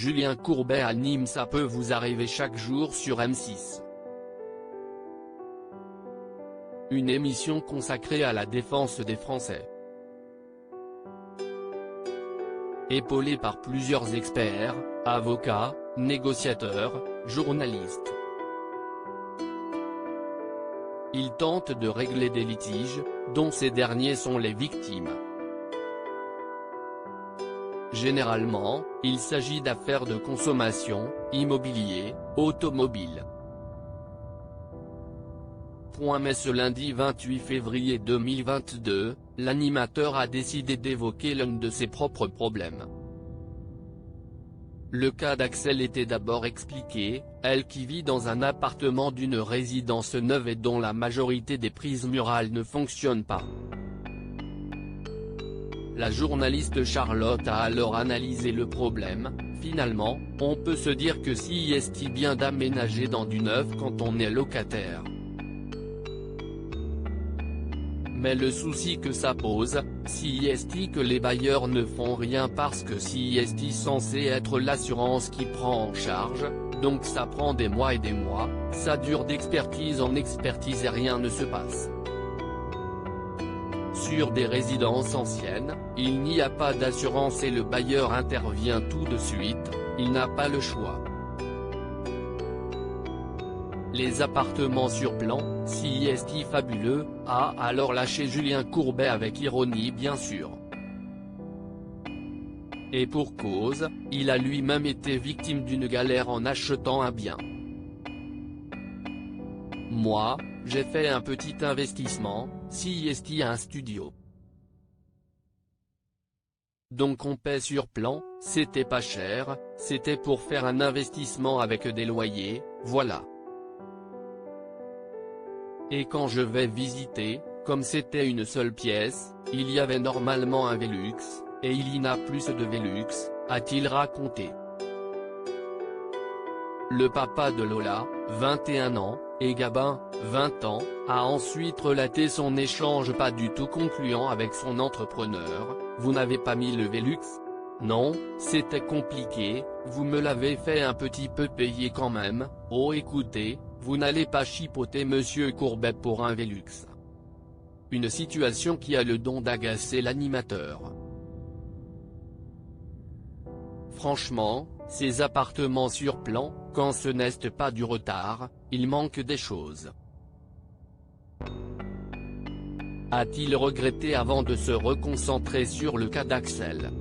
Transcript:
Julien Courbet anime Ça peut vous arriver chaque jour sur M6. Une émission consacrée à la défense des Français. Épaulé par plusieurs experts, avocats, négociateurs, journalistes. Il tente de régler des litiges, dont ces derniers sont les victimes. Généralement, il s'agit d'affaires de consommation, immobilier, automobile. Mais ce lundi 28 février 2022, l'animateur a décidé d'évoquer l'un de ses propres problèmes. Le cas d'Axel était d'abord expliqué, elle qui vit dans un appartement d'une résidence neuve et dont la majorité des prises murales ne fonctionnent pas. La journaliste Charlotte a alors analysé le problème. Finalement, on peut se dire que si est bien d'aménager dans du neuf quand on est locataire. Mais le souci que ça pose, si est que les bailleurs ne font rien parce que si est censé être l'assurance qui prend en charge, donc ça prend des mois et des mois, ça dure d'expertise en expertise et rien ne se passe. Sur des résidences anciennes, il n'y a pas d'assurance et le bailleur intervient tout de suite, il n'a pas le choix. Les appartements sur plan, si est fabuleux, a alors lâché Julien Courbet avec ironie bien sûr. Et pour cause, il a lui-même été victime d'une galère en achetant un bien. Moi, j'ai fait un petit investissement, si est un studio. Donc on paie sur plan, c'était pas cher, c'était pour faire un investissement avec des loyers, voilà. Et quand je vais visiter, comme c'était une seule pièce, il y avait normalement un Velux, et il y n'a plus de Velux, a-t-il raconté. Le papa de Lola, 21 ans, et Gabin, 20 ans, a ensuite relaté son échange pas du tout concluant avec son entrepreneur. Vous n'avez pas mis le Velux? Non, c'était compliqué, vous me l'avez fait un petit peu payer quand même. Oh écoutez, vous n'allez pas chipoter monsieur Courbet pour un Velux. Une situation qui a le don d'agacer l'animateur. Franchement, ces appartements sur plan, quand ce n'est pas du retard, il manque des choses. A-t-il regretté avant de se reconcentrer sur le cas d'Axel.